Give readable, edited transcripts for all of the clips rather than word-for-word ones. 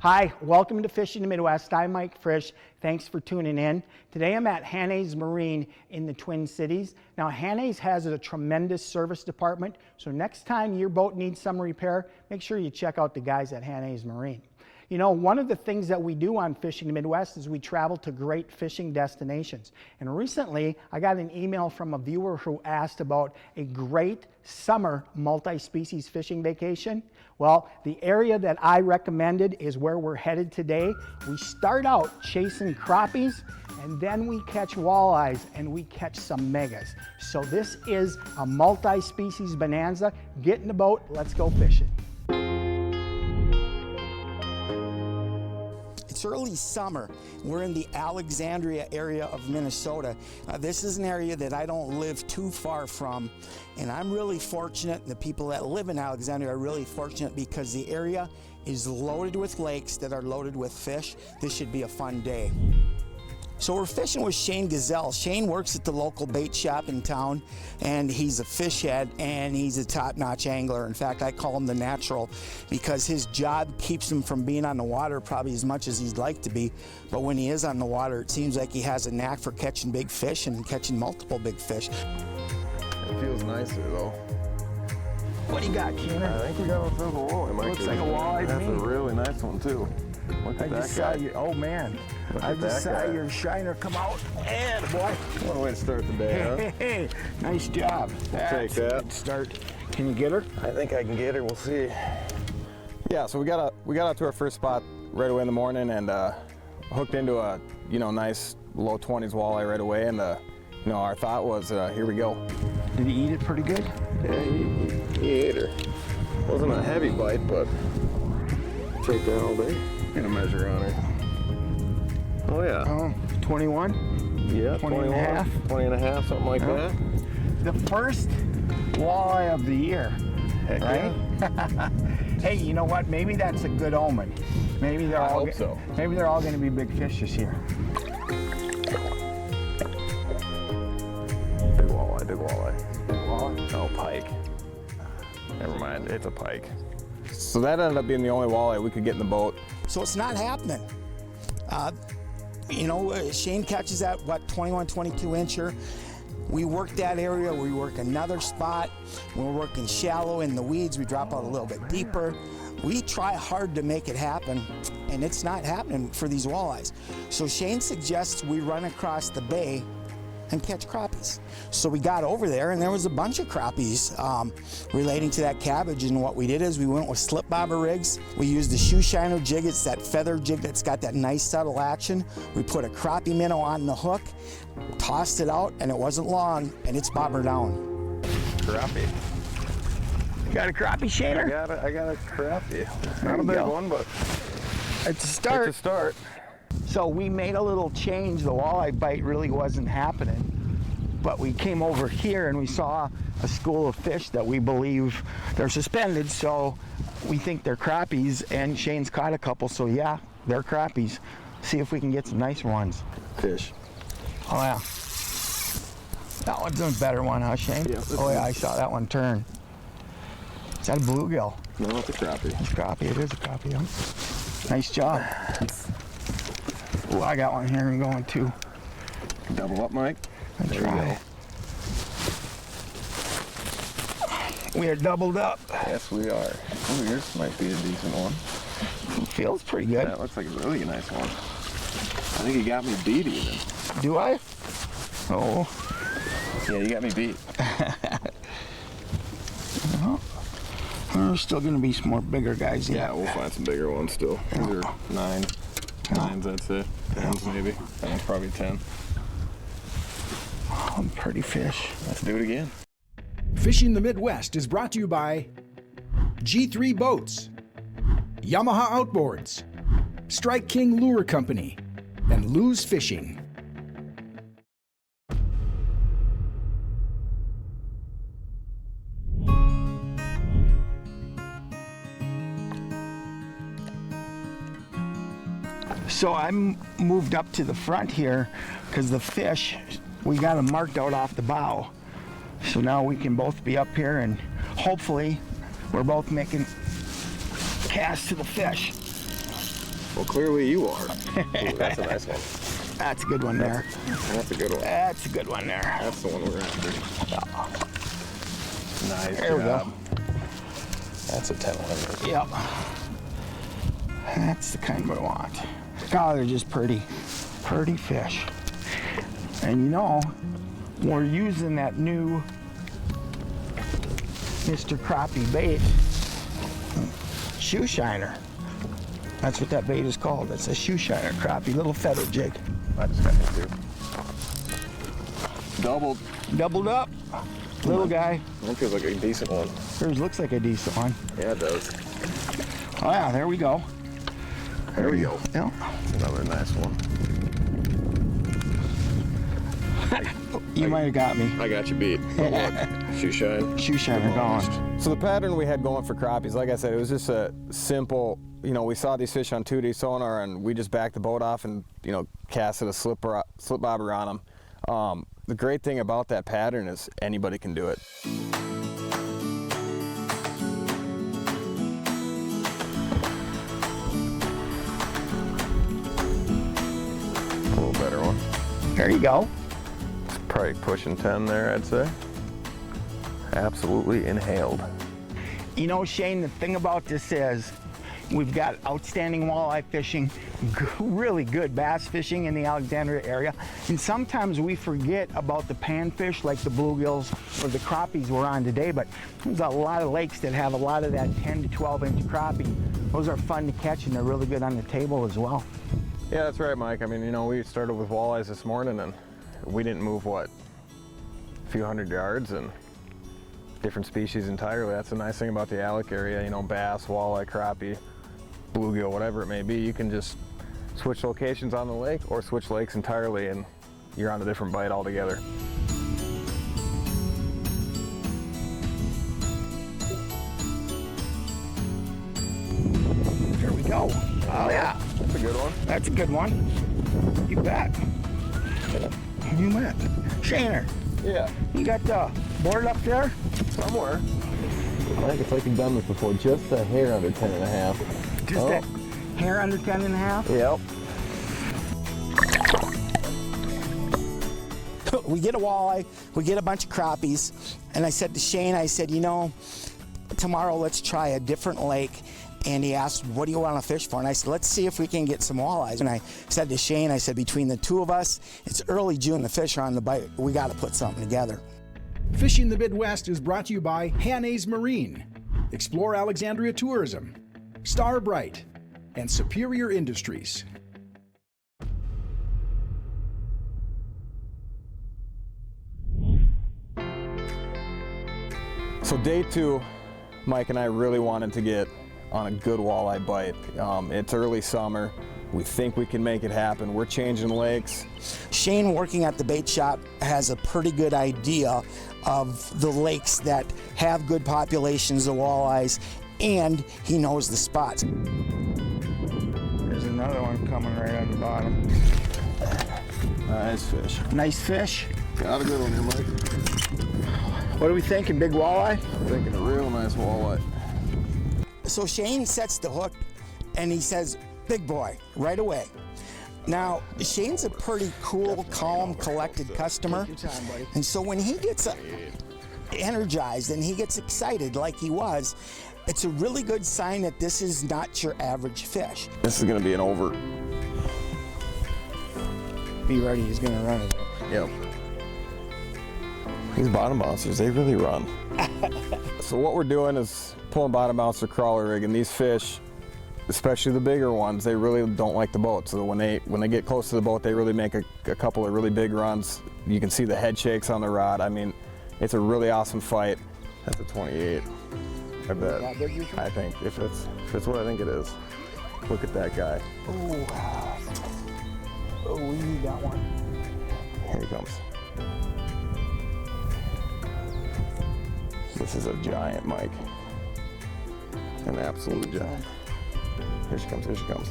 Hi, welcome to Fishing the Midwest. I'm Mike Frisch. Thanks for tuning in. Today I'm at Hanna's Marine in the Twin Cities. Now Hanna's has a tremendous service department, so next time your boat needs some repair, make sure you check out the guys at Hanna's Marine. You know, one of the things that we do on Fishing the Midwest is we travel to great fishing destinations. And recently, I got an email from a viewer who asked about a great summer multi-species fishing vacation. Well, the area that I recommended is where we're headed today. We start out chasing crappies, and then we catch walleyes, and we catch some megas. So this is a multi-species bonanza. Get in the boat, let's go fishing. It's early summer. We're in the Alexandria area of Minnesota. This is an area that I don't live too far from, and I'm really fortunate, and the people that live in Alexandria are really fortunate because the area is loaded with lakes that are loaded with fish. This should be a fun day. So we're fishing with Shane Gesell. Shane works at the local bait shop in town, and he's a fish head, and he's a top-notch angler. In fact, I call him the natural because his job keeps him from being on the water probably as much as he'd like to be. But when he is on the water, it seems like he has a knack for catching big fish and catching multiple big fish. It feels nicer though. What do you got, Keener? I think we got ourselves a walleye. Looks like a walleye to me. That's a really nice one too. Look at that guy. Oh man, I just saw your shiner come out. And boy, What a way to start the day, hey, nice job. I'll take that. A good start. Can you get her? I think I can get her. We'll see. Yeah, so we got out to our first spot right away in the morning and hooked into a nice low 20s walleye right away. And our thought was here we go. Did he eat it pretty good? Yeah, he ate her. Wasn't a heavy bite, but take that all day. Get a measure on her. Oh yeah. 21? Yeah, 20 and a half? 20 and a half, something like that. The first walleye of the year, Heck right? yeah. Hey, you know what? Maybe that's a good omen. Maybe they're all hope so. Maybe they're all going to be big fish this year. Big walleye, big walleye. Big walleye? Oh, pike. Never mind, it's a pike. So that ended up being the only walleye we could get in the boat. So it's not happening. Shane catches that, 21, 22 incher. We work that area, we work another spot. We're working shallow in the weeds, we drop out a little bit deeper. We try hard to make it happen, and it's not happening for these walleyes. So Shane suggests we run across the bay and catch crappies. So we got over there and there was a bunch of crappies relating to that cabbage, and what we did is we went with slip bobber rigs. We used the shoe shiner jig. It's that feather jig that's got that nice subtle action. We put a crappie minnow on the hook, tossed it out, and it wasn't long, and it's bobber down. Crappie. You got a crappie, Shaner? I got a crappie. Not a big one, but it's a start. It's a start. So we made a little change. The walleye bite really wasn't happening, but we came over here and we saw a school of fish that we believe they're suspended, so we think they're crappies, and Shane's caught a couple, so yeah, they're crappies. See if we can get some nice ones. Fish. Oh yeah. That one's a better one, huh, Shane? Yeah. Oh yeah, I saw that one turn. Is that a bluegill? No, it's a crappie. It's a crappie. It is a crappie, huh? Nice job. Oh, I got one here and going too. Double up, Mike. There you go. We are doubled up. Yes, we are. Oh, yours might be a decent one. Feels pretty good. That looks like a really nice one. I think you got me beat even. Do I? Oh. Yeah, you got me beat. Well, there's still going to be some more bigger guys. Yeah, we'll find some bigger ones still. These are 9s, I'd say. 10s maybe. That one's probably 10. Oh, pretty fish. Let's do it again. Fishing the Midwest is brought to you by G3 Boats, Yamaha Outboards, Strike King Lure Company, and Lose Fishing. So I moved up to the front here because the fish, we got them marked out off the bow. So now we can both be up here and hopefully we're both making casts to the fish. Well, clearly you are. Ooh, that's a nice one. That's a good one there. That's a good one. That's a good one there. That's the one we're after. Nice There we job. go. That's a 10-1. Yep. That's the kind we want. God, they're just pretty. Pretty fish. And you know, we're using that new Mr. Crappie bait, shoe shiner. That's what that bait is called. It's a shoe shiner crappie, little feather jig. I just got me too. Doubled up. Little guy. That feels like a decent one. Yours looks like a decent one. Yeah, it does. Oh yeah, there we go. There we go. Yeah. Another nice one. You might have got me. I got you beat. Oh, look. Shoe shine. Shoe shiner gone. So the pattern we had going for crappies, like I said, it was just a simple, you know, we saw these fish on 2D sonar and we just backed the boat off and, you know, casted a slip bobber on them. The great thing about that pattern is anybody can do it. A little better one. There you go. Probably pushing 10 there, I'd say. Absolutely inhaled. You know, Shane, the thing about this is we've got outstanding walleye fishing, really good bass fishing in the Alexandria area, and sometimes we forget about the panfish like the bluegills or the crappies we're on today, but there's a lot of lakes that have a lot of that 10 to 12 inch crappie. Those are fun to catch and they're really good on the table as well. Yeah, that's right, Mike. I mean, you know, we started with walleyes this morning and we didn't move, what, a few hundred yards, and different species entirely. That's the nice thing about the Alec area, you know, bass, walleye, crappie, bluegill, whatever it may be. You can just switch locations on the lake or switch lakes entirely and you're on a different bite altogether. There we go. Oh yeah. That's a good one. That's a good one. You bet. You bet. Shaner, Yeah, you got the board up there? somewhere. I think it's like you've done this before, just a hair under 10 and a half. Just that hair under 10 and a half? Yep. We get a walleye, we get a bunch of crappies, and I said to Shane, I said, you know, tomorrow let's try a different lake. And he asked, what do you want to fish for? And I said, let's see if we can get some walleyes. And I said to Shane, I said, between the two of us, it's early June, the fish are on the bite. We got to put something together. Fishing the Midwest is brought to you by Hanna's Marine, Explore Alexandria Tourism, Starbright, and Superior Industries. So day 2, Mike and I really wanted to get on a good walleye bite. It's early summer. We think we can make it happen. We're changing lakes. Shane, working at the bait shop, has a pretty good idea of the lakes that have good populations of walleyes, and he knows the spots. There's another one coming right on the bottom. Nice fish. Nice fish. Got a good one here, Mike. What are we thinking, big walleye? I'm thinking a real nice walleye. So Shane sets the hook and he says, big boy, right away. Now, Shane's a pretty cool, calm, collected customer. And so when he gets energized and he gets excited like he was, it's a really good sign that this is not your average fish. This is gonna be an over. Be ready, he's gonna run it. Yep. These bottom bouncers, they really run. So what we're doing is pulling bottom bouncer crawler rig, and these fish, especially the bigger ones, they really don't like the boat. So when they get close to the boat, they really make a couple of really big runs. You can see the head shakes on the rod. I mean, it's a really awesome fight. That's a 28. I bet. I think if it's what I think it is. Look at that guy. Oh, we need that one. Here he comes. This is a giant, Mike. An absolute giant. Here she comes, here she comes.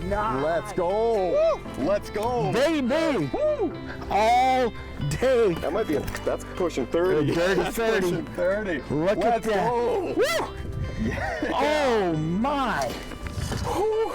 Nice. Let's go! Woo! Let's go! Baby! Woo! All day. That might be that's pushing 30. That's pushing 30. Look at that. Go. Woo! Yeah. Oh my! Woo.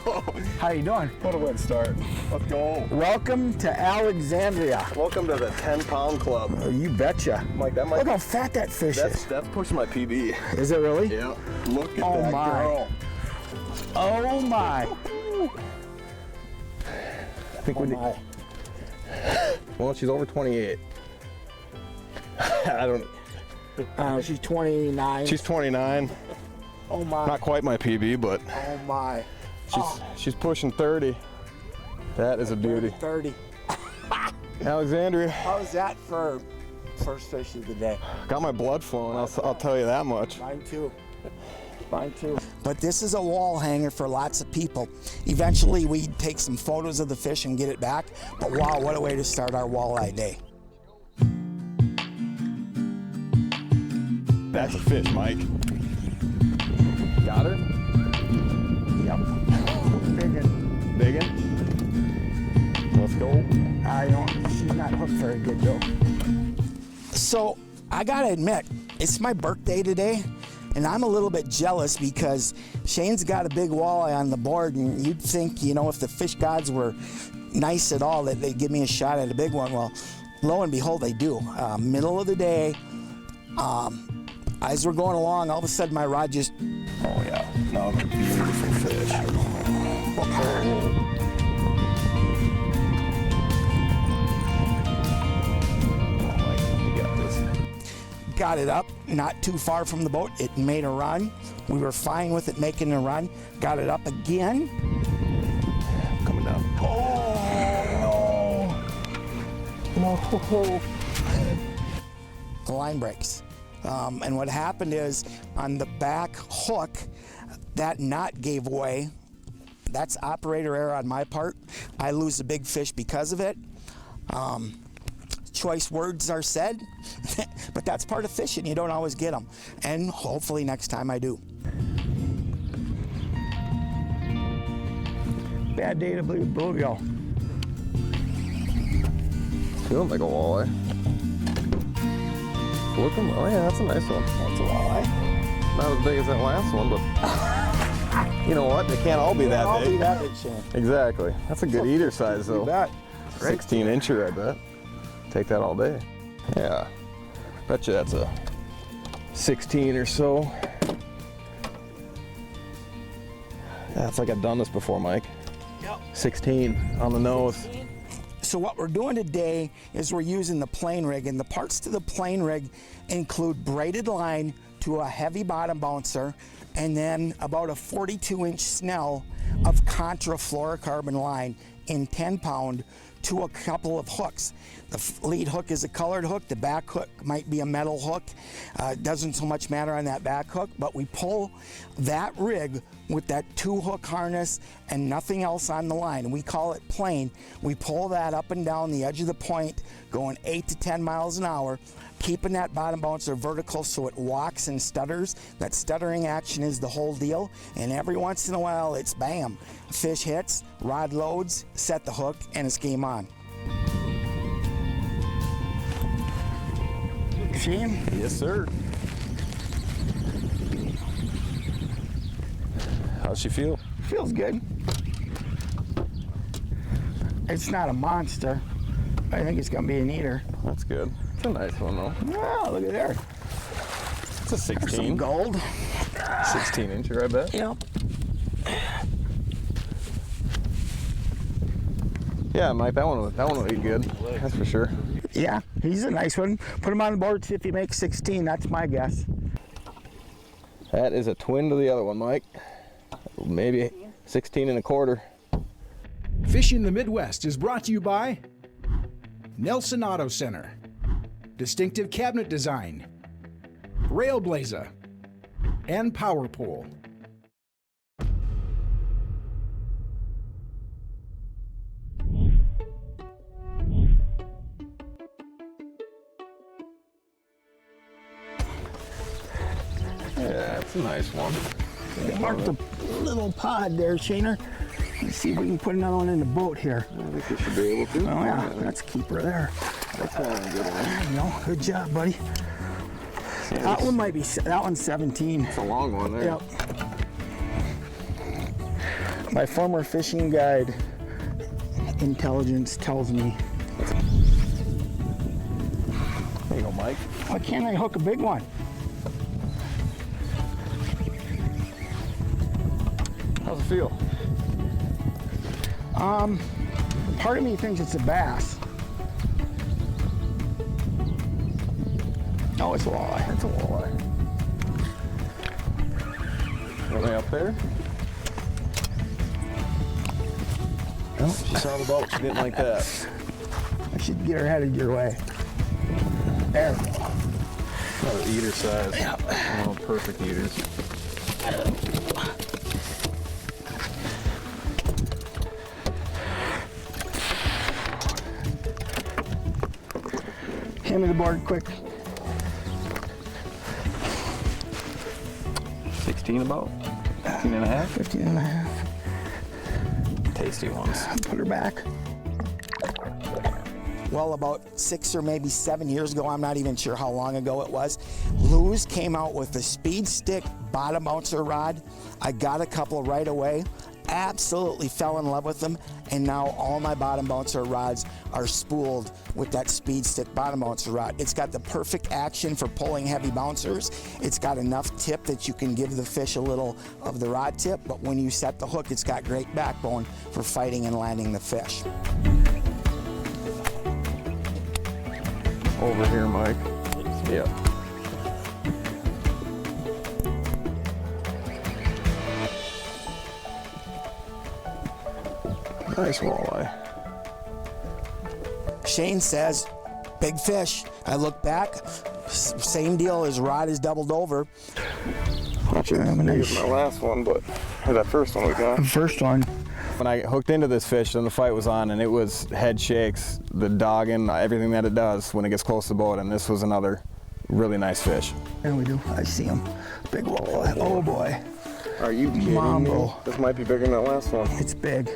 How you doing? What a good start. Let's go. Welcome to Alexandria. Welcome to the 10-pound club. Oh, you betcha. Mike, that might Look how fat that fish is. that's pushing my PB. Is it really? Yeah. Look at Oh, that my. girl. Oh my. I think we need. Well, she's over 28. I don't. She's 29. She's 29. Oh my. Not quite my PB, but Oh my. she's pushing 30. That is a beauty. 30. Alexandria. How's that for first fish of the day? Got my blood flowing. I'll tell you that much. Mine too. Mine too. But this is a wall hanger for lots of people. Eventually we take some photos of the fish and get it back, but wow, what a way to start our walleye day. That's a fish, Mike. Got her? Yep. Big. Big one? Let's go. I don't. She's not hooked very good though. So I gotta admit, it's my birthday today, and I'm a little bit jealous because Shane's got a big walleye on the board, and you'd think, you know, if the fish gods were nice at all, that they'd give me a shot at a big one. Well, lo and behold, they do. Middle of the day, as we're going along, all of a sudden my rod just, Oh, yeah. No, it's a beautiful fish. You got this. got it up, not too far from the boat. It made a run. We were fine with it making a run. Got it up again. Coming down. Oh no. No. The line breaks. And what happened is on the back hook, that knot gave way. That's operator error on my part. I lose a big fish because of it. Choice words are said, but that's part of fishing. You don't always get them. And hopefully next time I do. Bad day to be a bluegill. Feeling like a walleye. Looking, oh yeah, that's a nice one. That's a walleye. Not as big as that last one, but you know what? They can't all be that I'll big. be that big, Shane. Exactly. That's a good eater size though. You bet. 16 incher, I bet. Take that all day. Yeah. Bet you that's a 16 or so. Yeah, it's like I've done this before, Mike. Yep. 16 on the nose. So what we're doing today is we're using the plane rig, and the parts to the plane rig include braided line to a heavy bottom bouncer, and then about a 42-inch snell of contra fluorocarbon line in 10-pound to a couple of hooks. The lead hook is a colored hook. The back hook might be a metal hook. It doesn't so much matter on that back hook, but we pull that rig with that 2-hook harness and nothing else on the line. We call it plane. We pull that up and down the edge of the point, going 8 to 10 miles an hour, keeping that bottom bouncer vertical so it walks and stutters. That stuttering action is the whole deal, and every once in a while it's bam. Fish hits, rod loads, set the hook, and it's game on. Shane? Yes, sir. How's she feel? Feels good. It's not a monster. I think it's gonna be an eater. That's good. It's a nice one though. Oh, look at there. It's a Some 16. gold. 16 incher, I bet. Yep. Yeah, Mike, that one would be good. That's for sure. Yeah, he's a nice one. Put him on the board, see if he makes 16. That's my guess. That is a twin to the other one, Mike. Maybe 16 and a quarter. Fishing the Midwest is brought to you by Nelson Auto Center, Distinctive Cabinet Design, Railblazer, and Power Pole. Yeah, it's a nice one. Mark the little pod there, Shaner. Let's see if we can put another one in the boat here. I think we should be able to. Oh yeah, that's a keeper there. That's one of a good one. There you go. Good job, buddy. That one might be. That one's 17. It's a long one there. Yep. My former fishing guide intelligence tells me. There you go, Mike. Why can't I hook a big one? How's it feel? Part of me thinks it's a bass. No, it's a walleye. It's a walleye. Are they up there? No, she saw the boat. She didn't like that. I should get her headed your way. There. Another eater size. Oh, perfect eaters. Hand me the board quick. 16 about? 15 and a half? 15 and a half. Tasty ones. Put her back. Well, about 6 or maybe 7 years ago, I'm not even sure how long ago it was, Lewis came out with a speed stick bottom bouncer rod. I got a couple right away, absolutely fell in love with them, and now all my bottom bouncer rods are spooled with that speed stick bottom bouncer rod. It's got the perfect action for pulling heavy bouncers. It's got enough tip that you can give the fish a little of the rod tip, but when you set the hook, it's got great backbone for fighting and landing the fish. Over here, Mike. Yeah. Nice walleye. Shane says, big fish. I look back, same deal, his rod is doubled over. Not sure if my last one, but or that first one we got. First one. When I hooked into this fish, then the fight was on, and it was head shakes, the dogging, everything that it does when it gets close to the boat, and this was another really nice fish. There we do. I see him. Big walleye. Oh boy. Are you kidding Mambo. me? This might be bigger than that last one. It's big.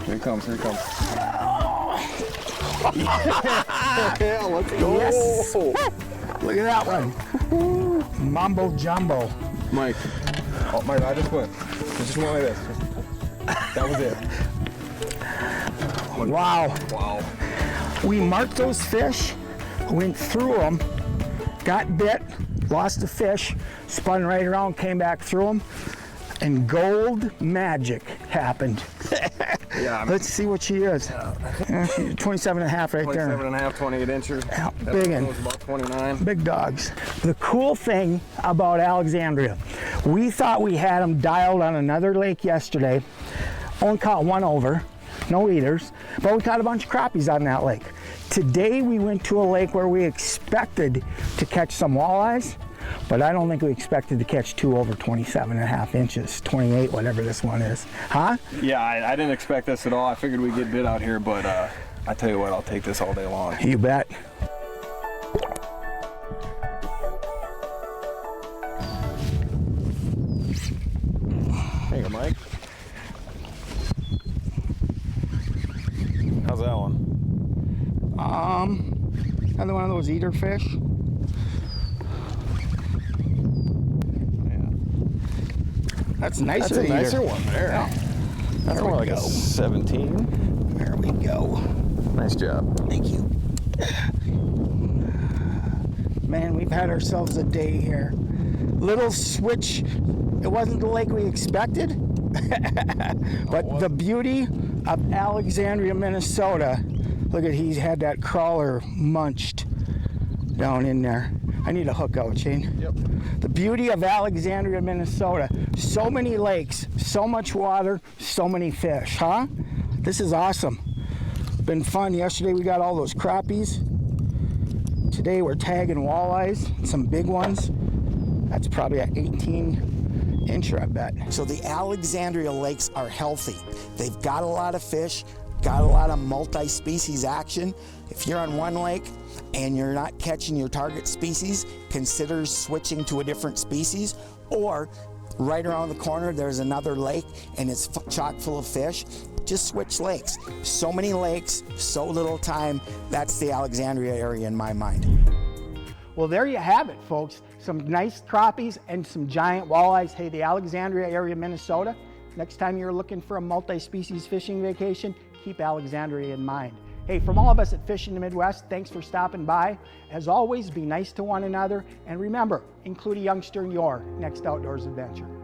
Here he comes, here he comes. Yeah, let's go. Yes. Look at that one. Mambo jumbo. Mike. Oh, Mike, I just went. It just went like this. That was it. Wow. Wow. We marked those fish, went through them, got bit, lost the fish, spun right around, came back through them, and gold magic happened. Yeah. Let's see what she is. 27 and a half right 27 there. and a half, 28 inches. Yeah, That big one one. was about 29. Big dogs. The cool thing about Alexandria, we thought we had them dialed on another lake yesterday. Only caught one over, no eaters, but we caught a bunch of crappies on that lake. Today we went to a lake where we expected to catch some walleyes, but I don't think we expected to catch two over 27 and a half inches, 28, whatever this one is. Huh? Yeah, I didn't expect this at all. I figured we'd get bit out here, but I tell you what, I'll take this all day long. You bet. There you go, Mike. How's that one? Another one of those eater fish. That's a nicer That's a nicer eater. one there. Yeah. That's There more we like go. a 17. There we go. Nice job. Thank you. Man, we've had ourselves a day here. Little switch. It wasn't the lake we expected, but the beauty of Alexandria, Minnesota. Look at, he's had that crawler munched down in there. I need a hook out, Shane. Yep. The beauty of Alexandria, Minnesota. So many lakes, so much water, so many fish, huh? This is awesome. Been fun. Yesterday we got all those crappies. Today we're tagging walleyes, some big ones. That's probably an 18-incher, I bet. So the Alexandria lakes are healthy. They've got a lot of fish, got a lot of multi-species action. If you're on one lake and you're not catching your target species, consider switching to a different species, or right around the corner there's another lake and it's chock full of fish. Just switch lakes. So many lakes, so little time. That's the Alexandria area in my mind. Well, there you have it, folks. Some nice crappies and some giant walleyes. Hey, the Alexandria area, Minnesota, Next time you're looking for a multi-species fishing vacation, keep Alexandria in mind. Hey, from all of us at Fish in the Midwest, thanks for stopping by. As always, be nice to one another, and remember, include a youngster in your next outdoors adventure.